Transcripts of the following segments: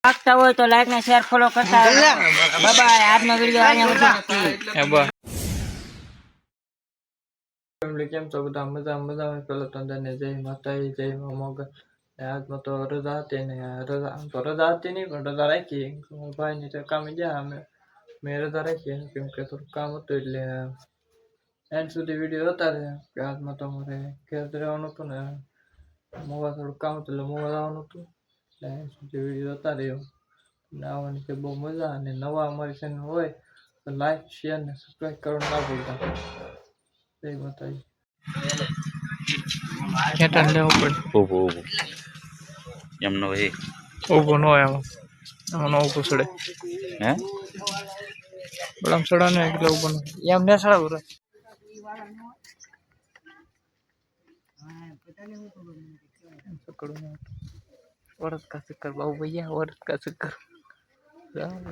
માગતા હોય તો લાઈક ને શેર ફોલો કરતા બાય બાય. આજનો વિડિયો અહીંયા સુધી કેમ છો બધા? મજા પેલા તંદરને જય માતાજી, જય મોગલ. આજમાં તો રજા હતી ને રજા આમ તો રજા હતી નહીં, પણ રજા રાખી. ભાઈ ની કામે ગયા મેં રજા રાખી કેમ કે થોડું કામ હતું, એટલે એન્ડ સુધી વિડીયો હતા રહ્યા કે આજમાં તો અમારે ઘેર રહેવાનું હતું ને મોવા થોડું કામ હતું, એટલે મોવા જવાનું હતું, એટલે એન્ડ સુધી વિડીયો હતા રહ્યો. આવવાની કે બહુ મજા. અને નવા અમારી ચેનલ હોય તો લાઈક શેર ને સબસ્ક્રાઈબ કરવાનું ના ભૂલતા. જય માતાજી. ખેતર લેવું પડે. ઊભું એમ ન હોય. ઊભું ન હોય આમાં ઊભું ચડે. હે બળામ ચડા ને એટલે ઊભું એમ ને ચડાવું રે. औरत का चक्कर बाबू भैया, औरत का चक्कर,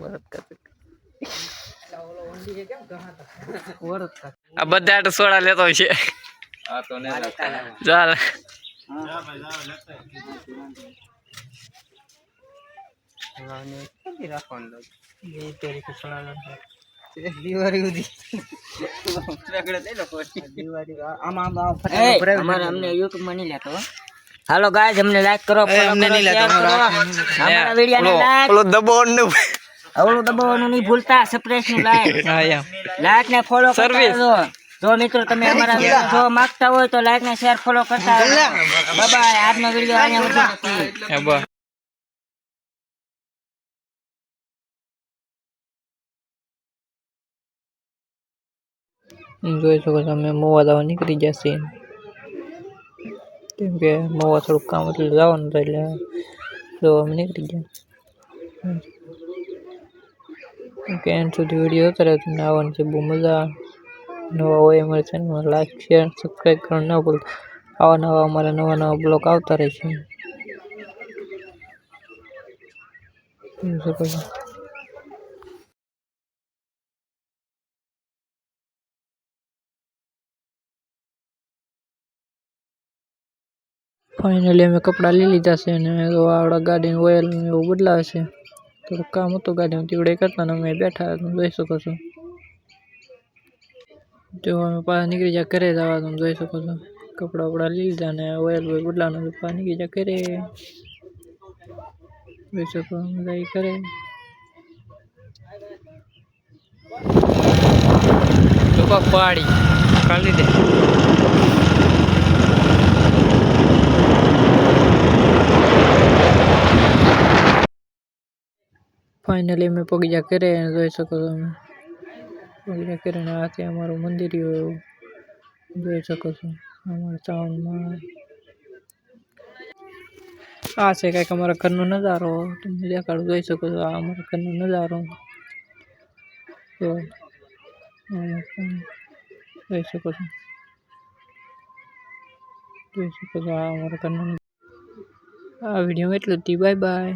औरत का चक्कर, औरत का आ બધા તો સોડા લેતો છે. આ તો ને ચાલ અમને યુટ્યુબ માં નહીં લેતો. હાલો ગાઈસ, અમને લાઈક કરો, અમને નહીં લેતો. અમારા વિડિયો ને લાઈક ઓલો દબાવવાનું ને અવળું દબાવવાનું નહીં ભૂલતા. સબસ્ક્રાઇબ નું લાઈક ને ફોલો કરજો. જો મિત્રો તમે અમારા વિડિયો જોવા માંગતા હોય તો લાઈક ને શેર ફોલો કરતા બાય બાય. આજનો વિડિયો અહીંયા સુધી. જોઈ શકો છો અમે મોવા દાવા નીકળી જશે, કેમ કે મોવા થોડુંક કામ એટલે જવાનું હતું, એટલે જો અમે નીકળી ગયા. કે એન્ડ સુધી વિડીયો ઉતારે તમને આવવાની છે બહુ મજા. નવા હોય અમારી ચેનલમાં લાઈક શેર સબસ્ક્રાઈબ કરવાનું ના ભૂલતા. આવા અમારા નવા બ્લોગ આવતા રહે છે. જોઈ શકો છો. ફાઇનલી અમે કપડાં લઈ લીધા છે અને આવડા ગાડીનું ઓઇલ એવું બદલાવે છે. થોડુંક કામ હતું ગાડીમાં, તેવડે કરતા ને અમે બેઠા તમે જોઈ શકો છો. જો અમે પાછા નીકળી જાય ઘરે જવા, તમે જોઈ શકો છો. કપડાં બપડા લઈ લીધા ને ઓઇલ બદલાવાનું પાછા નીકળી જાય ઘરે. જોઈ શકો જાય ઘરે. પાડી કાઢી દે. ફાઇનલી અમે પગી જા કરે, જોઈ શકો છો. અમે પગી જા કરે ને આથી અમારું મંદિર એવું જોઈ શકો છો. અમારા ચાવનમાં આ છે કંઈક અમારા ઘરનો નજારો, તમે દેખાડો જોઈ શકો છો. આ અમારા ઘરનો નજારો જોઈ શકો છો. જોઈ શકો છો આ અમારા ઘરનો. આ વિડીયો એટલું જ. Bye bye.